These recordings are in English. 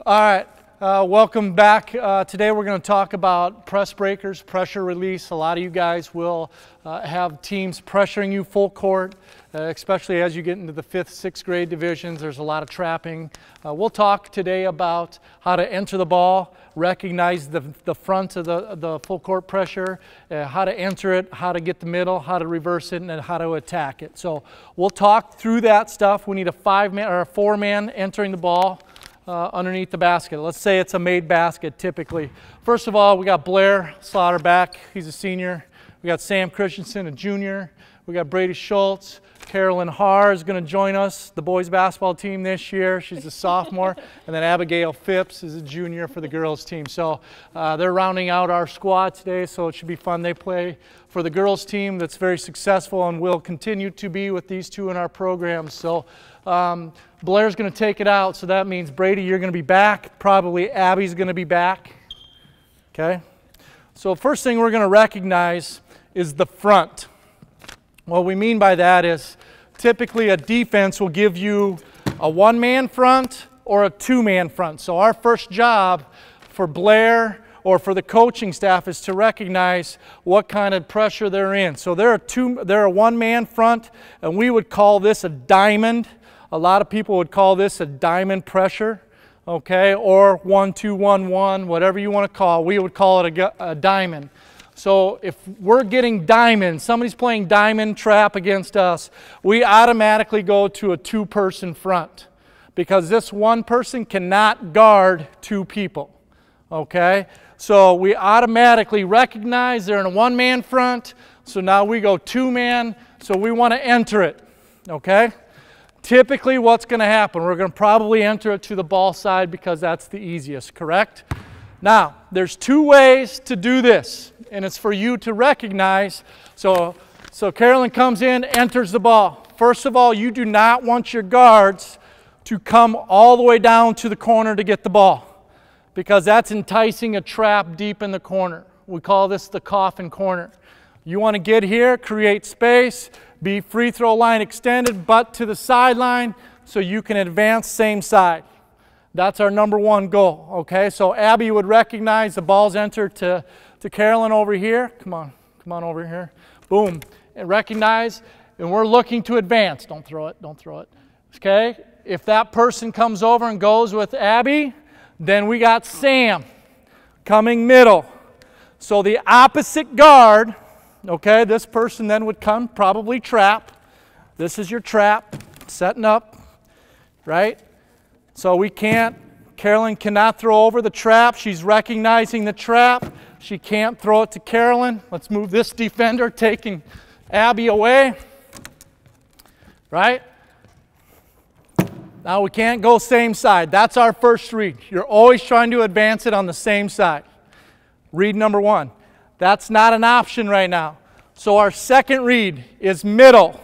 All right, welcome back. Today we're going to talk about press breakers, pressure release. A lot of you guys will have teams pressuring you full court, especially as you get into the 5th, 6th grade divisions. There's a lot of trapping. We'll talk today about how to enter the ball, recognize the front of the full court pressure, how to enter it, how to get the middle, how to reverse it, and then how to attack it. So we'll talk through that stuff. We need a 5-man or a 4-man entering the ball underneath the basket. Let's say it's a made basket typically. First of all, we got Blair Slaughter back. He's a senior. We got Sam Christensen, a junior. We got Brady Schultz. Carolyn Haar is going to join us, the boys basketball team this year. She's a sophomore. And then Abigail Phipps is a junior for the girls team. So they're rounding out our squad today, so it should be fun. They play for the girls team that's very successful and will continue to be with these two in our program. So Blair's going to take it out, so that means Brady, you're going to be back. Probably Abby's going to be back. Okay? So first thing we're going to recognize is the front. What we mean by that is typically a defense will give you a 1-man front or a 2-man front. So our first job for Blair or for the coaching staff is to recognize what kind of pressure they're in. So they're a 1-man front, and we would call this a diamond. A lot of people would call this a diamond pressure, okay, or 1-2-1-1, whatever you want to call it. We would call it a diamond. So if we're getting diamond, somebody's playing diamond trap against us, we automatically go to a 2-person front because this one person cannot guard 2 people, okay? So we automatically recognize they're in a 1-man front, so now we go 2-man, so we want to enter it, okay? Typically what's going to happen, we're going to probably enter it to the ball side because that's the easiest, correct? Now, there's 2 ways to do this, and it's for you to recognize. So Carolyn comes in, enters the ball. First of all, you do not want your guards to come all the way down to the corner to get the ball because that's enticing a trap deep in the corner. We call this the coffin corner. You want to get here, create space, be free throw line extended, butt to the sideline so you can advance same side. That's our number 1 goal, okay? So Abby would recognize the ball's entered to Carolyn over here. Come on over here. Boom. And recognize, and we're looking to advance. Don't throw it, okay? If that person comes over and goes with Abby, then we got Sam coming middle. So the opposite guard, okay, this person then would come, probably trap. This is your trap, setting up, right? So Carolyn cannot throw over the trap. She's recognizing the trap. She can't throw it to Carolyn. Let's move this defender, taking Abby away. Right? Now we can't go same side. That's our first read. You're always trying to advance it on the same side. Read number 1. That's not an option right now. So our second read is middle.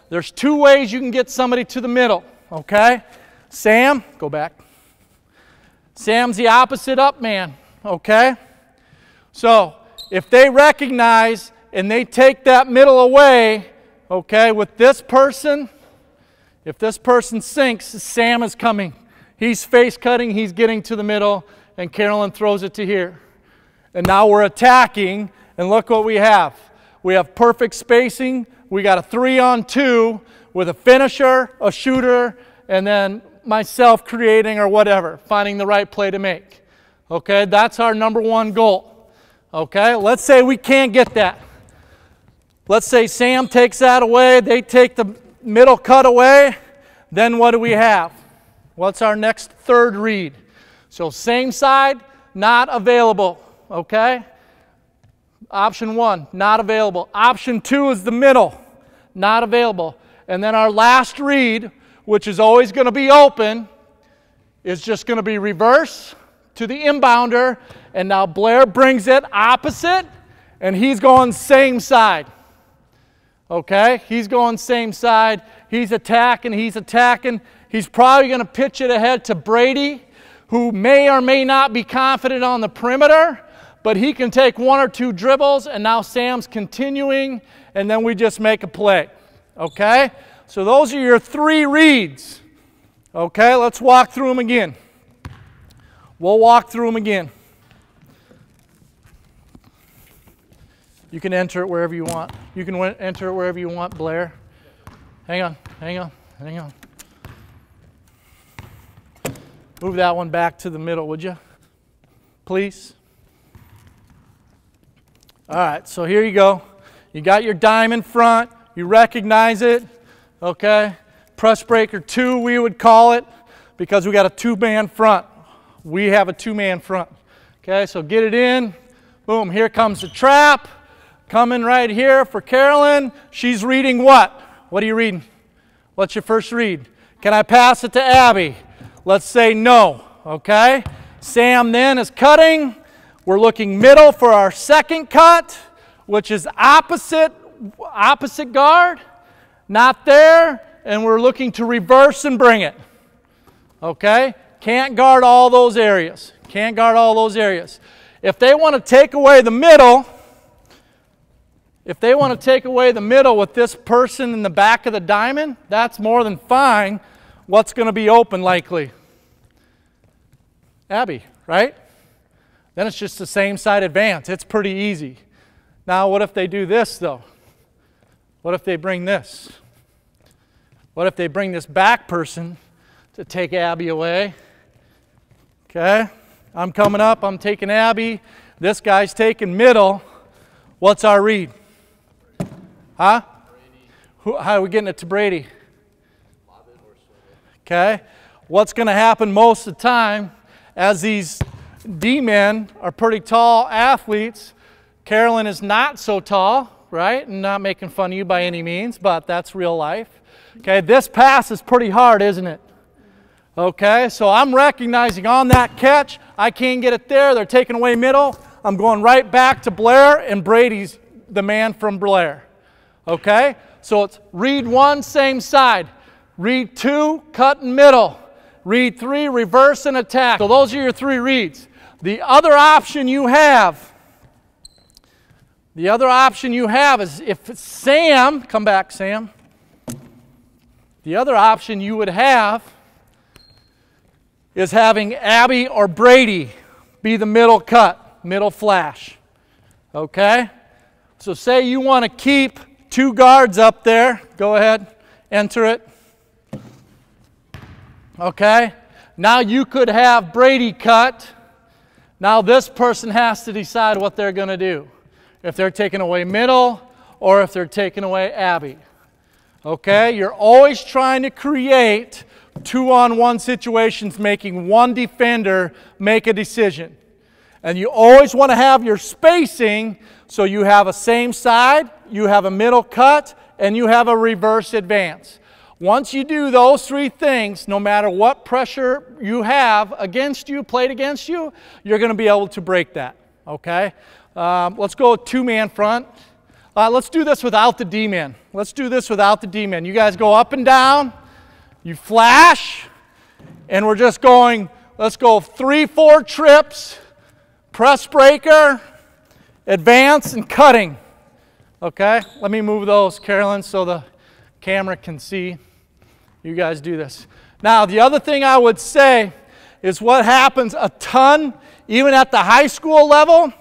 There's 2 ways you can get somebody to the middle, okay? Sam, go back. Sam's the opposite up man, okay? So if they recognize and they take that middle away, okay, with this person, if this person sinks, Sam is coming. He's face cutting, he's getting to the middle, and Carolyn throws it to here. And now we're attacking, and look what we have. We have perfect spacing. We got a 3-on-2 with a finisher, a shooter, and then myself creating or whatever, finding the right play to make. Okay, that's our number 1 goal. Okay, let's say we can't get that. Let's say Sam takes that away, they take the middle cut away, then what do we have? What's our next 3rd read? So same side, not available, okay? Option 1, not available. Option 2 is the middle, not available. And then our last read, which is always going to be open, is just going to be reverse to the inbounder, and now Blair brings it opposite, and he's going same side. Okay? He's going same side. He's attacking. He's probably going to pitch it ahead to Brady, who may or may not be confident on the perimeter, but he can take 1 or 2 dribbles, and now Sam's continuing, and then we just make a play. Okay? So those are your 3 reads. Okay, let's walk through them again. We'll walk through them again. You can enter it wherever you want. You can enter it wherever you want, Blair. Hang on, hang on, hang on. Move that one back to the middle, would you? Please. All right, so here you go. You got your dime in front. You recognize it, okay? Press breaker 2, we would call it, because we got a 2-man front. We have a 2-man front. Okay, so get it in. Boom, here comes the trap. Coming right here for Carolyn. She's reading what? What are you reading? What's your first read? Can I pass it to Abby? Let's say no, okay? Sam then is cutting. We're looking middle for our second cut, which is opposite guard. Not there, and we're looking to reverse and bring it. Okay? Can't guard all those areas. Can't guard all those areas. If they want to take away the middle, with this person in the back of the diamond, that's more than fine. What's going to be open likely? Abby, right? Then it's just the same side advance. It's pretty easy. Now what if they do this though? What if they bring this? What if they bring this back person to take Abby away? Okay, I'm coming up, I'm taking Abby. This guy's taking middle. What's our read? Huh? How are we getting it to Brady? Okay, what's going to happen most of the time, as these D-men are pretty tall athletes, Carolyn is not so tall, right? I'm not making fun of you by any means, but that's real life. Okay, this pass is pretty hard, isn't it? Okay, so I'm recognizing on that catch, I can't get it there. They're taking away middle. I'm going right back to Blair, and Brady's the man from Blair. Okay, so it's read 1, same side. Read 2, cut in middle. Read 3, reverse and attack. So those are your 3 reads. The other option you have is if it's Sam, come back, Sam. The other option you would have is having Abby or Brady be the middle cut, middle flash. Okay? So say you want to keep 2 guards up there. Go ahead, enter it. Okay? Now you could have Brady cut. Now this person has to decide what they're going to do. If they're taking away middle or if they're taking away Abby. Okay? You're always trying to create 2-on-1 situations, making one defender make a decision. And you always want to have your spacing so you have a same side, you have a middle cut, and you have a reverse advance. Once you do those 3 things, no matter what pressure you have against you, played against you, you're going to be able to break that. Okay? Let's go 2-man front. Let's do this without the D-man. Let's do this without the D-man. You guys go up and down. You flash. And we're just going, let's go 3-4 trips. Press breaker. Advance and cutting. Okay? Let me move those, Carolyn, so the camera can see. You guys do this. Now, the other thing I would say is what happens a ton, even at the high school level.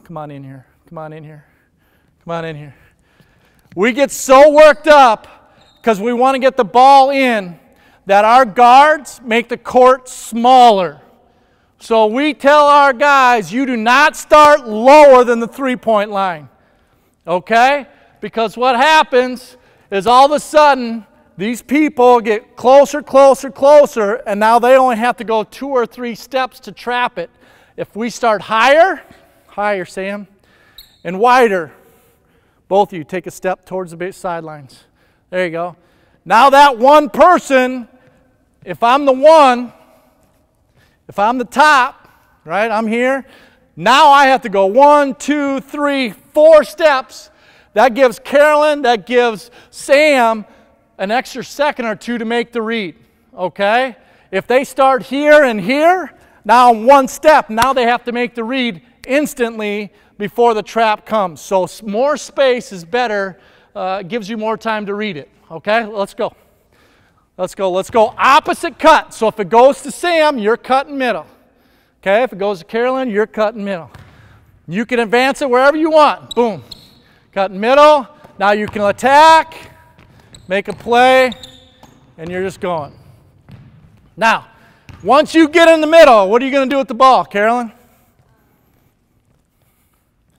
Come on in here. Come on in here. Come on in here. We get so worked up because we want to get the ball in that our guards make the court smaller. So we tell our guys, you do not start lower than the 3-point line. Okay? Because what happens is all of a sudden, these people get closer, closer, closer, and now they only have to go 2 or 3 steps to trap it. If we start higher, Sam, and wider, both of you take a step towards the base sidelines. There you go. Now that one person, if I'm the one, if I'm the top, right, I'm here, now I have to go 1, 2, 3, 4 steps. That gives Carolyn, that gives Sam an extra second or 2 to make the read, okay? If they start here and here, now 1 step, now they have to make the read instantly before the trap comes. So more space is better, gives you more time to read it, okay? Let's go. Let's go. Let's go opposite cut. So if it goes to Sam, you're cutting middle. Okay, if it goes to Carolyn, you're cutting middle. You can advance it wherever you want. Boom. Cutting middle. Now you can attack, make a play, and you're just going. Now, once you get in the middle, what are you going to do with the ball, Carolyn?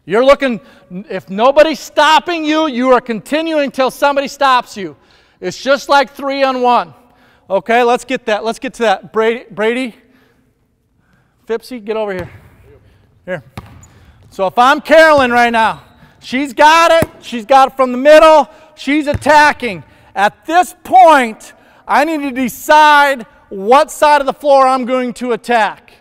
You're looking, if nobody's stopping you, you are continuing until somebody stops you. It's just like 3-on-1. Okay, let's get that. Let's get to that. Brady, Fipsy, get over here. Here. So if I'm Carolyn right now, she's got it. She's got it from the middle. She's attacking. At this point, I need to decide what side of the floor I'm going to attack.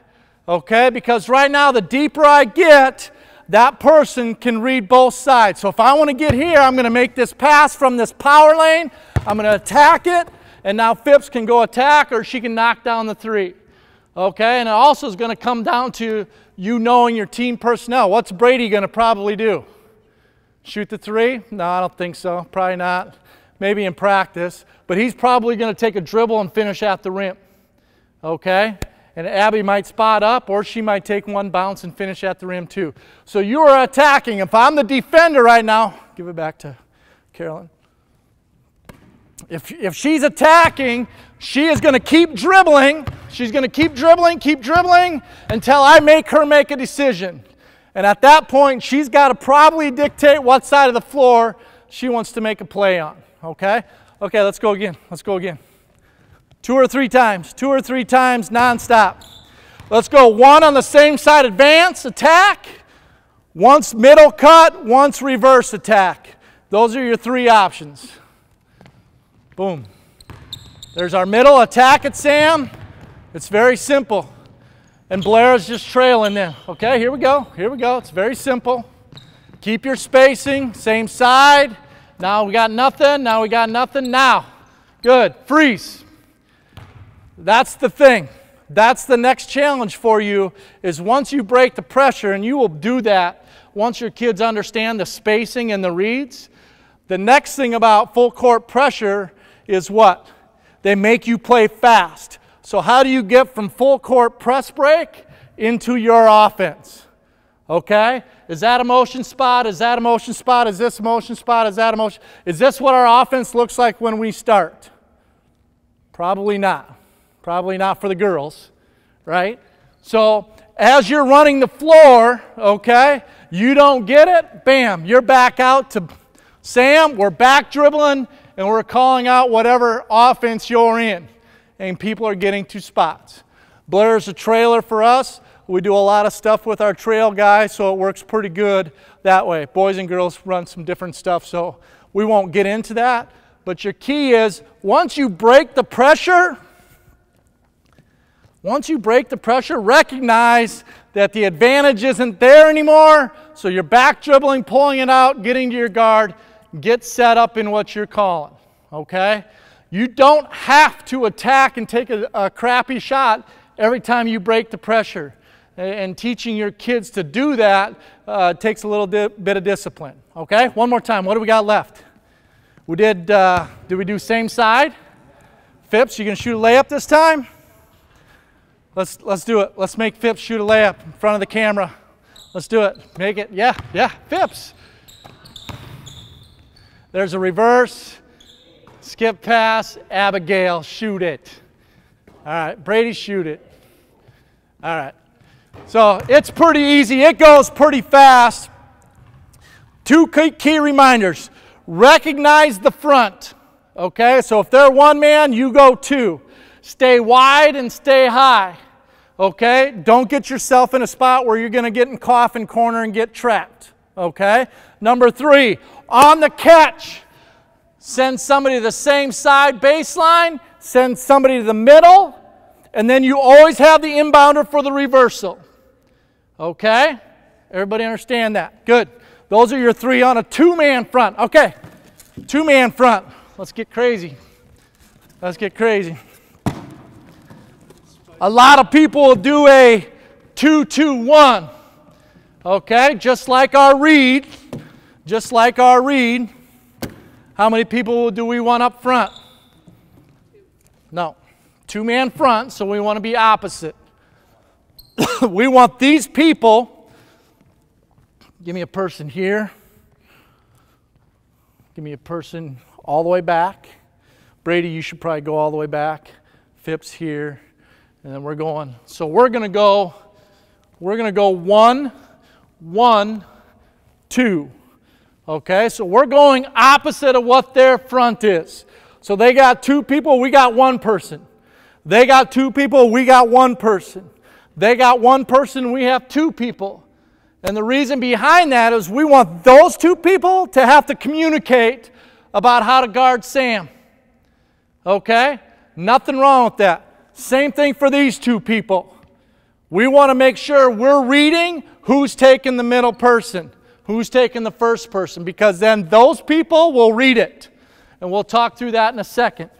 Okay, because right now, the deeper I get, that person can read both sides. So if I want to get here, I'm going to make this pass from this power lane. I'm going to attack it, and now Phipps can go attack, or she can knock down the 3. Okay, and it also is going to come down to you knowing your team personnel. What's Brady going to probably do? Shoot the 3? No, I don't think so. Probably not. Maybe in practice. But he's probably going to take a dribble and finish at the rim. Okay? And Abby might spot up, or she might take one bounce and finish at the rim too. So you are attacking. If I'm the defender right now, give it back to Carolyn. If she's attacking, she is going to keep dribbling. She's going to keep dribbling until I make her make a decision. And at that point, she's got to probably dictate what side of the floor she wants to make a play on. Okay? Okay, let's go again. Let's go again. 2 or 3 times. 2 or 3 times nonstop. Let's go 1 on the same side advance, attack. Once middle cut, once reverse attack. Those are your 3 options. Boom. There's our middle attack at Sam. It's very simple. And Blair is just trailing then. Okay, here we go. Here we go. It's very simple. Keep your spacing, same side. Now we got nothing. Now we got nothing. Now. Good. Freeze. That's the thing. That's the next challenge for you, is once you break the pressure, and you will do that once your kids understand the spacing and the reads. The next thing about full court pressure is what? They make you play fast. So how do you get from full court press break into your offense? Okay? Is that a motion spot? Is that a motion spot? Is this a motion spot? Is that a motion? Is this what our offense looks like when we start? Probably not. Probably not for the girls, right? So as you're running the floor, okay, you don't get it, bam, you're back out to Sam, we're back dribbling, and we're calling out whatever offense you're in. And people are getting to spots. Blair's a trailer for us. We do a lot of stuff with our trail guys, so it works pretty good that way. Boys and girls run some different stuff, so we won't get into that. But your key is, once you break the pressure, recognize that the advantage isn't there anymore, so you're back dribbling, pulling it out, getting to your guard, get set up in what you're calling, okay? You don't have to attack and take a crappy shot every time you break the pressure. And teaching your kids to do that takes a little bit of discipline, okay? One more time, what do we got left? We did we do same side? Phipps, you gonna shoot a layup this time? Let's do it. Let's make Phipps shoot a layup in front of the camera. Let's do it. Make it. Yeah, Phipps. There's a reverse. Skip pass. Abigail, shoot it. All right, Brady, shoot it. All right. So it's pretty easy. It goes pretty fast. 2 key reminders. Recognize the front. Okay, so if they're 1 man, you go 2. Stay wide and stay high, okay? Don't get yourself in a spot where you're going to get in coffin corner and get trapped, okay? Number 3, on the catch, send somebody to the same side baseline, send somebody to the middle, and then you always have the inbounder for the reversal, okay? Everybody understand that? Good. Those are your 3 on a 2-man front. Okay, 2-man front. Let's get crazy. Let's get crazy. A lot of people will do a 2-2-1, okay? Just like our read. How many people do we want up front? No. 2-man front, so we want to be opposite. we want these people, give me a person here, give me a person all the way back. Brady, you should probably go all the way back. Phipps here, and then we're going. So we're going to go 1, 1, 2. Okay, so we're going opposite of what their front is. So they got 2 people, we got 1 person. They got 2 people, we got 1 person. They got 1 person, we have 2 people. And the reason behind that is we want those 2 people to have to communicate about how to guard Sam. Okay? Nothing wrong with that. Same thing for these 2 people. We want to make sure we're reading who's taking the middle person, who's taking the first person, because then those people will read it. And we'll talk through that in a second.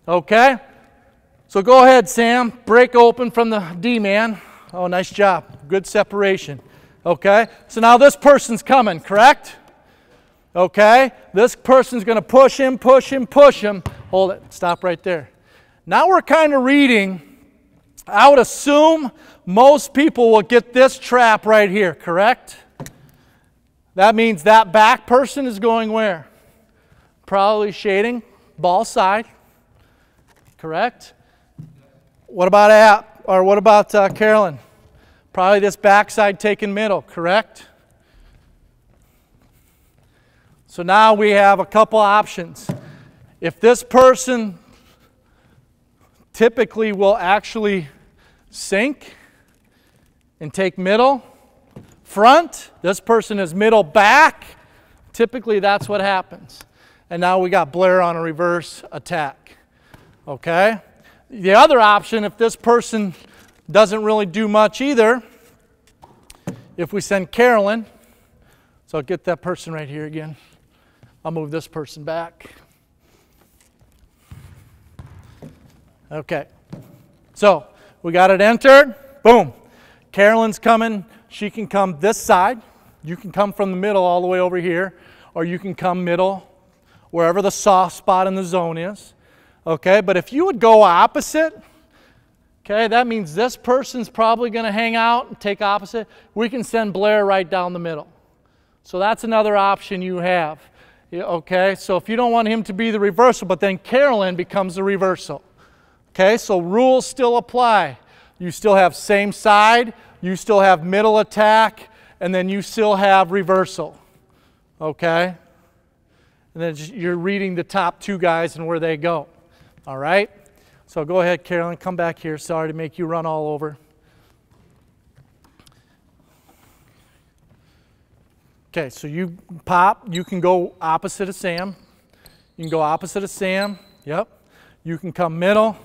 Okay? So go ahead, Sam. Break open from the D-man. Oh, nice job. Good separation. Okay? So now this person's coming, correct? Okay? This person's going to push him, push him, push him. Hold it. Stop right there. Now we're kind of reading. I would assume most people will get this trap right here, correct? That means that back person is going where? Probably shading ball side, correct? What about Carolyn? Probably this backside taking middle, correct? So now we have a couple options. If this person typically will actually sink and take middle, front, this person is middle back, typically that's what happens. And now we got Blair on a reverse attack. Okay? The other option, if this person doesn't really do much either, if we send Carolyn, so I'll get that person right here again. I'll move this person back. Okay. So we got it entered. Boom. Carolyn's coming. She can come this side. You can come from the middle all the way over here, or you can come middle wherever the soft spot in the zone is. Okay, but if you would go opposite, okay, that means this person's probably going to hang out and take opposite. We can send Blair right down the middle. So that's another option you have. Okay, so if you don't want him to be the reversal, but then Carolyn becomes the reversal. Okay, so rules still apply. You still have same side, you still have middle attack, and then you still have reversal. Okay? And then you're reading the top 2 guys and where they go. All right? So go ahead, Carolyn, come back here. Sorry to make you run all over. Okay, so you pop. You can go opposite of Sam. You can go opposite of Sam. Yep. You can come middle.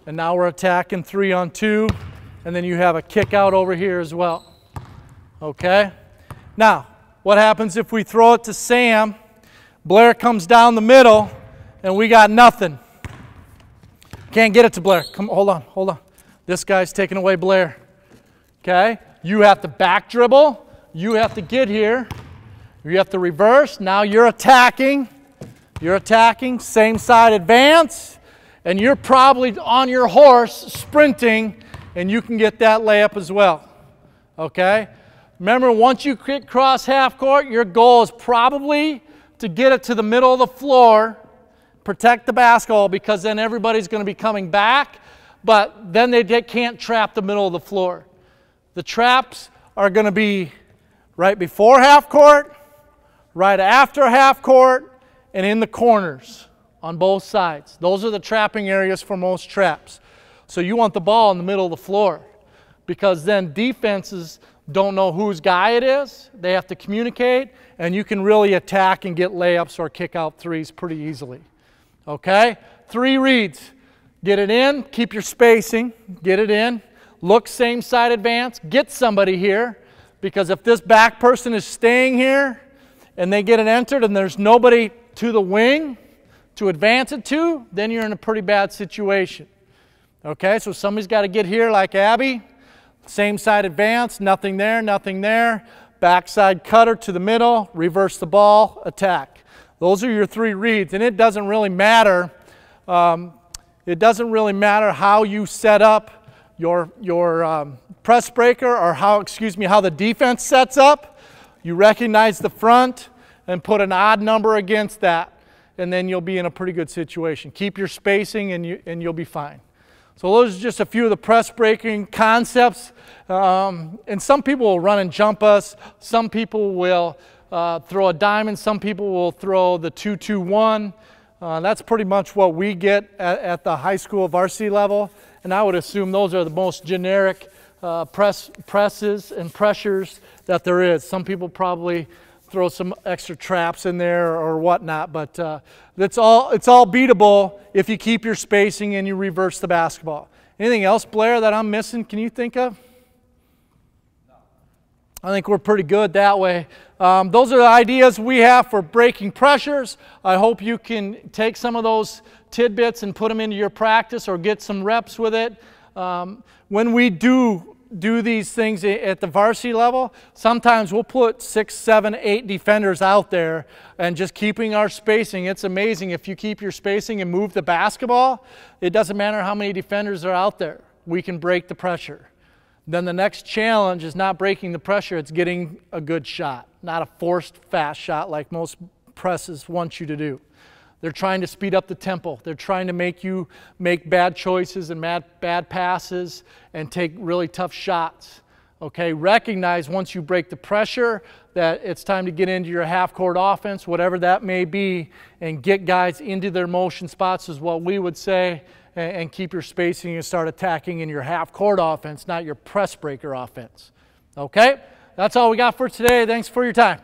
And now we're attacking 3 on 2. And then you have a kick out over here as well. Okay? Now, what happens if we throw it to Sam? Blair comes down the middle, and we got nothing. Can't get it to Blair. Come, hold on. This guy's taking away Blair. Okay? You have to back dribble. You have to get here. You have to reverse. Now you're attacking. You're attacking. Same side advance. And you're probably on your horse sprinting, and you can get that layup as well. Okay? Remember, once you cross half court, your goal is probably to get it to the middle of the floor, protect the basketball, because then everybody's going to be coming back, but then they can't trap the middle of the floor. The traps are going to be right before half court, right after half court, and in the corners on both sides. Those are the trapping areas for most traps. So you want the ball in the middle of the floor, because then defenses don't know whose guy it is. They have to communicate, and you can really attack and get layups or kick out threes pretty easily. Okay? 3 reads. Get it in, keep your spacing, get it in, look same side advance, get somebody here, because if this back person is staying here and they get it entered and there's nobody to the wing to advance it to, then you're in a pretty bad situation. Okay, so somebody's got to get here like Abby. Same side advance, nothing there, backside cutter to the middle, reverse the ball, attack. Those are your 3 reads, and it doesn't really matter. It doesn't really matter how you set up your press breaker, or how the defense sets up. You recognize the front and put an odd number against that, and then you'll be in a pretty good situation. Keep your spacing and you'll be fine. So those are just a few of the press breaking concepts. And some people will run and jump us. Some people will throw a diamond. Some people will throw the 2-2-1. That's pretty much what we get at the high school varsity level. And I would assume those are the most generic presses and pressures that there is. Some people probably throw some extra traps in there or whatnot, but it's all beatable if you keep your spacing and you reverse the basketball. Anything else, Blair, that I'm missing? Can you think of? No. I think we're pretty good that way. Those are the ideas we have for breaking pressures. I hope you can take some of those tidbits and put them into your practice or get some reps with it. When we do these things at the varsity level, sometimes we'll put 6, 7, 8 defenders out there and just keeping our spacing. It's amazing if you keep your spacing and move the basketball, it doesn't matter how many defenders are out there. We can break the pressure. Then the next challenge is not breaking the pressure, it's getting a good shot, not a forced fast shot like most presses want you to do. They're trying to speed up the tempo. They're trying to make you make bad choices and bad passes and take really tough shots. Okay, recognize once you break the pressure that it's time to get into your half-court offense, whatever that may be, and get guys into their motion spots is what we would say, and keep your spacing and start attacking in your half-court offense, not your press breaker offense. Okay, that's all we got for today. Thanks for your time.